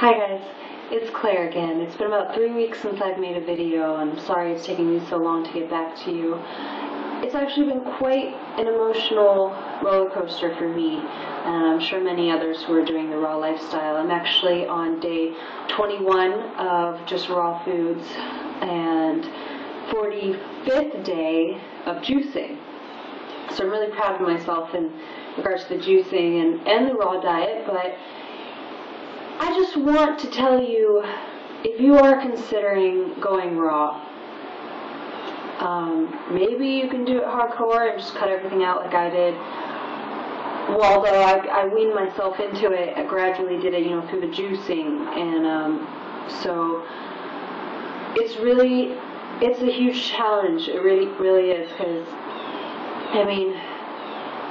Hi guys, it's Claire again. It's been about 3 weeks since I've made a video, and I'm sorry it's taken me so long to get back to you. It's actually been quite an emotional roller coaster for me, and I'm sure many others who are doing the raw lifestyle. I'm actually on day 21 of just raw foods and 45th day of juicing. So I'm really proud of myself in regards to the juicing and the raw diet, but I just want to tell you, if you are considering going raw, maybe you can do it hardcore and just cut everything out like I did. Well, although I weaned myself into it, I gradually did it, through the juicing, and so it's a huge challenge. It really is, because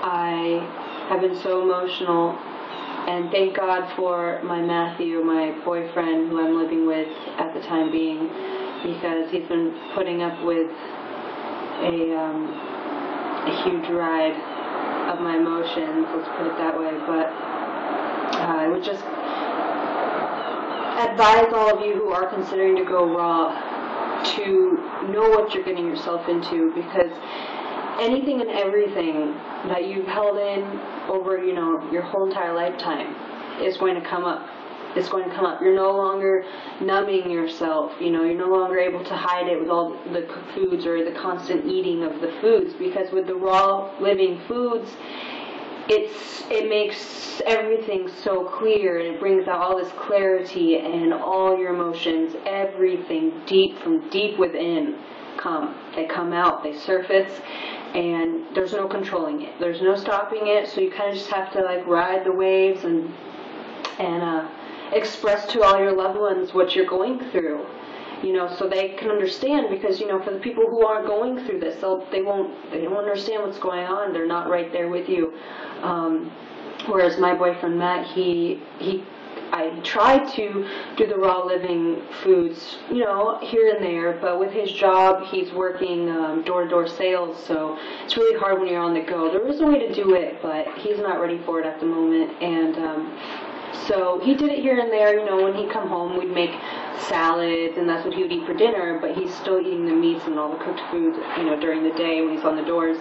I have been so emotional. And thank God for my Matthew, my boyfriend, who I'm living with at the time being, because he's been putting up with a huge ride of my emotions, let's put it that way. But I would just advise all of you who are considering to go raw to know what you're getting yourself into, because anything and everything that you've held in over, your whole entire lifetime is going to come up. It's going to come up. You're no longer numbing yourself. You're no longer able to hide it with all the foods or the constant eating of the foods, because with the raw living foods, it makes everything so clear, and it brings out all this clarity, and all your emotions, everything from deep within they come out, they surface, and there's no controlling it, there's no stopping it. So you kind of just have to ride the waves and express to all your loved ones what you're going through, so they can understand, because for the people who aren't going through this, they don't understand what's going on. They're not right there with you. Whereas my boyfriend Matt, I tried to do the raw living foods, here and there, but with his job, he's working door-to-door sales, so it's really hard when you're on the go. There is a way to do it, but he's not ready for it at the moment, and so he did it here and there. When he'd come home, we'd make salads, and that's what he would eat for dinner, but he's still eating the meats and all the cooked foods, during the day when he's on the doors.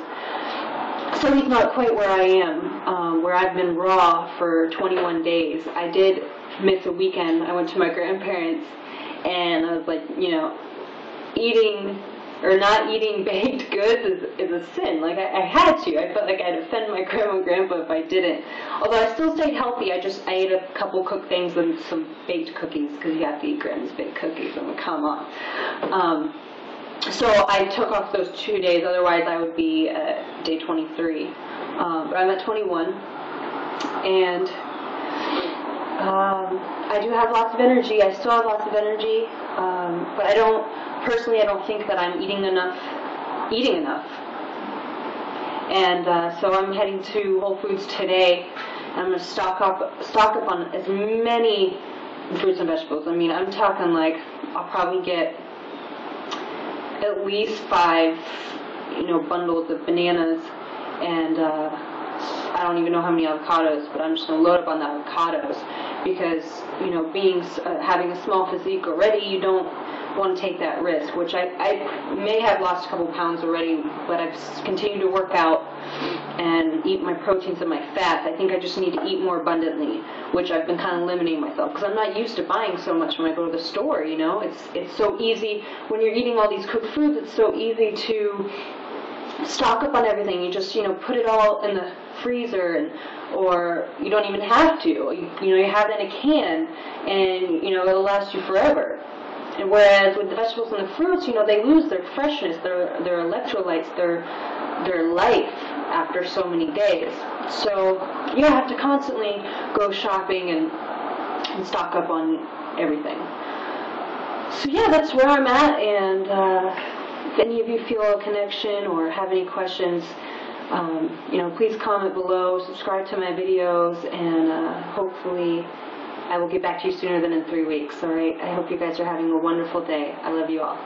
So he's not quite where I am, where I've been raw for 21 days. I did miss a weekend. I went to my grandparents, and I was eating or not eating baked goods is a sin. I had to. I felt like I'd offend my grandma and grandpa if I didn't. Although I still stayed healthy, I ate a couple cooked things and some baked cookies, because you have to eat grandma's baked cookies. Come on. So I took off those 2 days, otherwise I would be at day 23. But I'm at 21, and I do have lots of energy. I still have lots of energy, but I don't think that I'm eating enough. And so I'm heading to Whole Foods today. I'm going to stock up on as many fruits and vegetables. I'm talking I'll probably get at least 5, bundles of bananas, and I don't even know how many avocados, but I'm just going to load up on the avocados, because, having a small physique already, you don't want to take that risk, which I may have lost a couple pounds already, but I've continued to work out and eat my proteins and my fats. I think I just need to eat more abundantly, which I've been kind of limiting myself, because I'm not used to buying so much when I go to the store. It's so easy when you're eating all these cooked foods. It's so easy to stock up on everything. You just put it all in the freezer, or you don't even have to. You have it in a can, and it'll last you forever. And whereas with the vegetables and the fruits, they lose their freshness, their electrolytes, their life after so many days. So you have to constantly go shopping and stock up on everything. So yeah, that's where I'm at, and if any of you feel a connection or have any questions, please comment below, subscribe to my videos, and hopefully I will get back to you sooner than in 3 weeks. Alright, I hope you guys are having a wonderful day. I love you all.